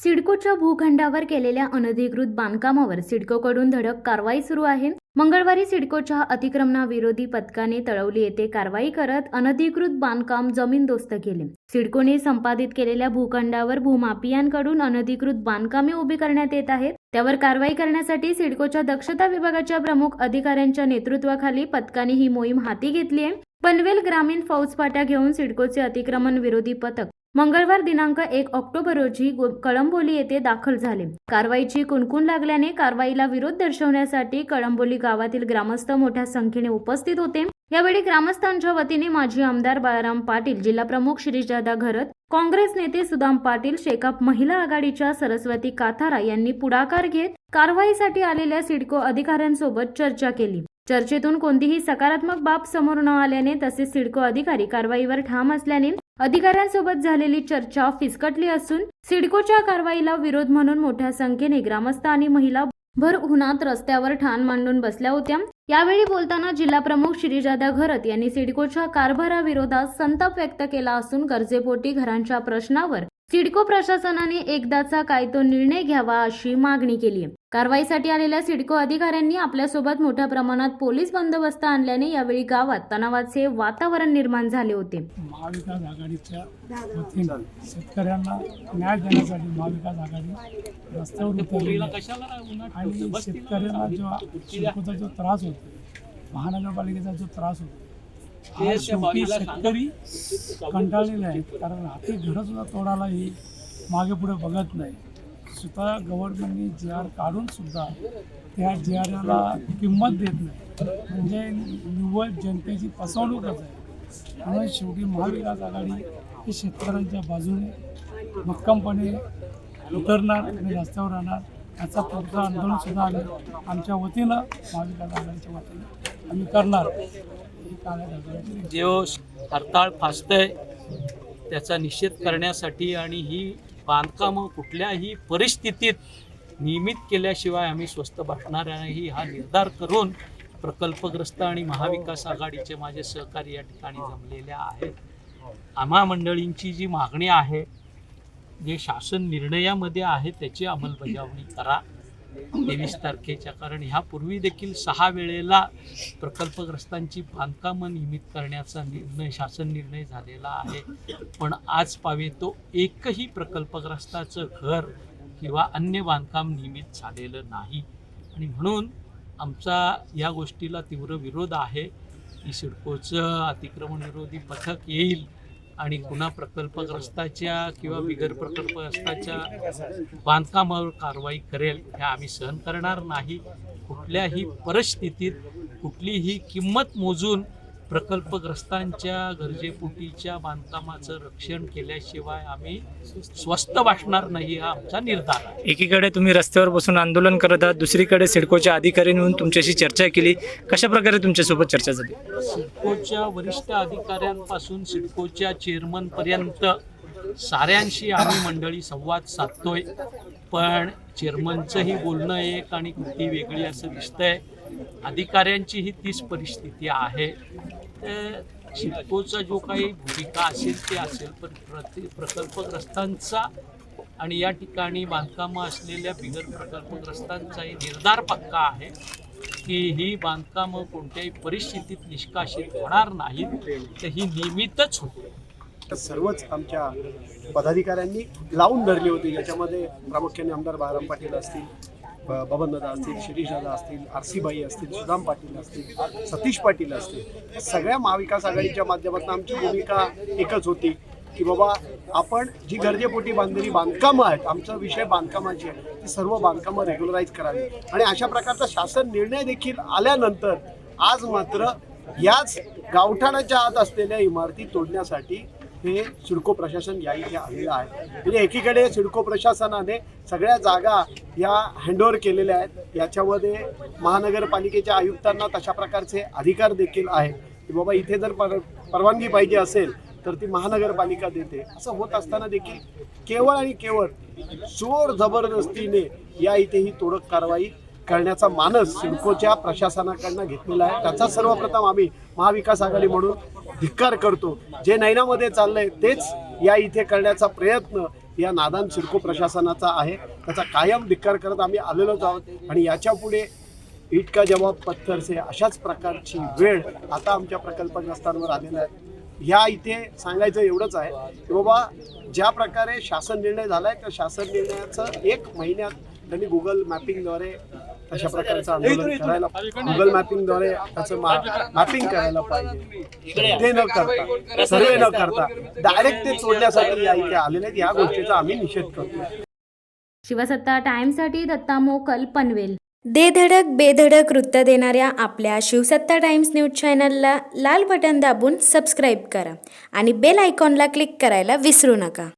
सिडकोच्या भूखंडावर केलेल्या अनधिकृत बांधकामावर सिडकोकडून धडक कारवाई सुरू आहे। मंगळवारी सिडकोच्या अतिक्रमणाविरोधी पथकाने तळवली येथे कारवाई करत अनधिकृत बांधकाम जमीनदोस्त केले। सिडकोने संपादित केलेल्या भूखंडावर भूमाफियांकडून अनधिकृत बांधकामे उभी करण्यात येत आहेत। त्यावर कारवाई करण्यासाठी सिडकोच्या दक्षता विभागाच्या प्रमुख अधिकाऱ्यांच्या नेतृत्वाखाली पथकाने ही मोहीम हाती घेतली आहे। पनवेल ग्रामीण फौजफाटा घेऊन सिडकोचे अतिक्रमण विरोधी पथक मंगळवार दिनांक 1 ऑक्टोबर रोजी कळंबोली येथे दाखल झाले। कारवाईची कुणकुण लागल्याने कारवाईला विरोध दर्शवण्यासाठी कळंबोली गावातील ग्रामस्थ मोठ्या संख्येने उपस्थित होते। यावेळी ग्रामस्थांच्या वतीने माजी आमदार बाळाराम पाटील, जिल्हा प्रमुख शिरीषदादा घरत, काँग्रेस नेते सुदाम पाटील, शेकाप महिला आघाडीच्या सरस्वती काथारा यांनी पुढाकार घेत कारवाईसाठी आलेल्या सिडको अधिकाऱ्यांसोबत चर्चा केली। चर्चेतून कोणतीही सकारात्मक बाब समोर न आल्याने तसेच सिडको अधिकारी कारवाईवर ठाम असल्याने अधिकाऱ्यांसोबत झालेली चर्चा फिसकटली असून सिडकोच्या कारवाईला विरोध म्हणून मोठ्या संख्येने ग्रामस्थ आणि महिला भर उन्हात रस्त्यावर ठाण मांडून बसल्या होत्या। यावेळी बोलताना जिल्हा प्रमुख शिरीषदादा घरत यांनी सिडकोच्या कारभाराविरोधात संताप व्यक्त केला असून गरजेपोटी घरांच्या प्रश्नावर सिडको प्रशासनाने एकदाचा काय तो निर्णय घ्यावा अशी मागणी केली। कारवाईसाठी आलेल्या सिडको अधिकाऱ्यांनी आपल्यासोबत मोठ्या प्रमाणात पोलीस बंदोबस्त आणल्याने यावेळी गावात तणावाचे वातावरण निर्माण झाले होते। महाविकास आघाडीच्या वतीने शेतकऱ्यांना न्याय देण्यासाठी महाविकास आघाडी रस्त्यावर उतरली आणि शेतकऱ्यांना जो सिडकोचा जो त्रास होतो, महानगरपालिकेचा जो त्रास होतो, आज शेवटी शेतकरी कंटाळलेले आहेत। कारण हाती घरं सुद्धा तोडायलाही मागे पुढे बघत नाही। स्वतः गव्हर्नमेंटने GR काढून सुद्धा त्या GRला किंमत देत नाही, म्हणजे निव्वळ जनतेची फसवणूकच आहे। म्हणून शेवटी महाविकास आघाडी ही शेतकऱ्यांच्या बाजूने भक्कमपणे उतरणार आणि रस्त्यावर राहणार। याचा पुढचं आंदोलन सुद्धा आम्ही आमच्या वतीनं महाविकास आघाडीच्या वतीनं आम्ही करणार। जो हरताळ फासतंय त्याचा निषेध करण्यासाठी आणि ही बांधकामं कुठल्याही परिस्थितीत नियमित केल्याशिवाय आम्ही स्वस्थ बसणार नाही हा निर्धार करून प्रकल्पग्रस्त आणि महाविकास आघाडीचे माझे सहकारी या ठिकाणी जमलेल्या आहेत। आम्हा मंडळींची जी मागणी आहे, जे शासन निर्णयामध्ये आहे त्याची अंमलबजावणी करा 23 तारखेच्या। कारण ह्यापूर्वी देखील 6 वेळेला प्रकल्पग्रस्तांची बांधकामं नियमित करण्याचा निर्णय शासन निर्णय झालेला आहे, पण आज पावे तो एकही प्रकल्पग्रस्ताचं घर किंवा अन्य बांधकाम नियमित झालेलं नाही। आणि म्हणून आमचा या गोष्टीला तीव्र विरोध आहे की सिडकोचं अतिक्रमण विरोधी पथक येईल आणि पुन्हा प्रकल्पग्रस्ताच्या किंवा बिगर प्रकल्पग्रस्ताच्या बांधकामावर कारवाई करेल, हे आम्ही सहन करणार नाही। कुठल्याही परिस्थितीत कुठलीही किंमत मोजून प्रकल्पग्रस्तांच्या गरजेपोटीच्या बांधकामाचं रक्षण केल्याशिवाय आम्ही स्वस्थ बसणार नाही हा आमचा निर्धार आहे। एकीकडे तुम्ही रस्त्यावर बसून आंदोलन करत आहात, दुसरीकडे सिडकोच्या अधिकाऱ्यांनी येऊन तुमच्याशी चर्चा केली, कशा प्रकारे तुमच्यासोबत चर्चा झाली? सिडकोच्या वरिष्ठ अधिकाऱ्यांपासून सिडकोच्या चेअरमनपर्यंत साऱ्यांशी आम्ही मंडळी संवाद साधतोय, पण चेअरमनचंही बोलणं एक आणि कृती वेगळी असं दिसतंय। अधिकाऱ्यांचीही तीच परिस्थिती आहे। सिडकोचा जो काही भूमिका असेल ते असेल, पण प्रकल्पग्रस्तांचा आणि या ठिकाणी बांधकामं असलेल्या बिगर प्रकल्पग्रस्तांचाही निर्धार पक्का आहे की ही बांधकामं कोणत्याही परिस्थितीत निष्कासित होणार नाहीत, तर ही नियमितच होते। सर्वच आमच्या पदाधिकाऱ्यांनी लावून धरली होती। याच्यामध्ये प्रामुख्याने आमदार बाळाराम पाटील असतील, बबनदादा असतील, शिरीषदादा असतील, RC बाई असतील, सुदाम पाटील असतील, सतीश पाटील असतील, सगळ्या महाविकास आघाडीच्या माध्यमातून आमची भूमिका एकच होती की बाबा आपण जी गरजेपोटी बांधलेली बांधकामं आहेत, आमचा विषय बांधकामाची आहे, ती सर्व बांधकामं रेग्युलराईज करावी। आणि अशा प्रकारचा शासन निर्णय देखील आल्यानंतर आज मात्र याच गावठाणाच्या आत असलेल्या इमारती तोडण्यासाठी हे सिडको प्रशासन या इथे आलेलं आहे। म्हणजे एकीकडे सिडको प्रशासनाने सगळ्या जागा या हँडओव्हर केलेल्या आहेत। याच्यामध्ये महानगरपालिकेच्या आयुक्तांना तशा प्रकारचे अधिकार देखील आहे की बाबा इथे जर परवानगी पाहिजे असेल तर ती महानगरपालिका देते। असं होत असताना देखील केवळ आणि केवळ जोर जबरदस्तीने या इथे ही तोडक कारवाई करण्याचा मानस सिडकोच्या प्रशासनाकडनं घेतलेला आहे। त्याचा सर्वप्रथम आम्ही महाविकास आघाडी म्हणून धिक्कार करतो। जे नैनामध्ये चाललंय तेच या इथे करण्याचा प्रयत्न या नादान सिडको प्रशासनाचा आहे. त्याचा कायम धिक्कार करत आम्ही आलेलोच आहोत आणि याच्या पुढे ईट का जवाब पत्थर से अशाच प्रकारची वेळ आता आमच्या प्रकल्पग्रस्तांवर आलेला आहे. ह्या इथे सांगायचं एवढंच आहे की बाबा ज्या प्रकारे शासन निर्णय झाला आहे त्या शासन निर्णयाचं 1 महिन्यात त्यांनी गुगल मॅपिंगद्वारे तशा प्रकारचं आंदोलन करायला, गुगल मॅपिंगद्वारे त्याचं मॅपिंग करायला पाहिजे. ते न करता, सर्वे न करता डायरेक्ट ते सोडण्यासाठी या इथे आलेले आहेत. या गोष्टीचा आम्ही निषेध करतो. शिवसत्ता टाइम्ससाठी दत्ता मोकल, पनवेल. दे धडक बेधडक वृत्त देणाऱ्या आपल्या शिवसत्ता टाइम्स न्यूज चॅनलला लाल बटन दाबून सबस्क्राईब करा आणि बेल आयकॉनला क्लिक करायला विसरू नका.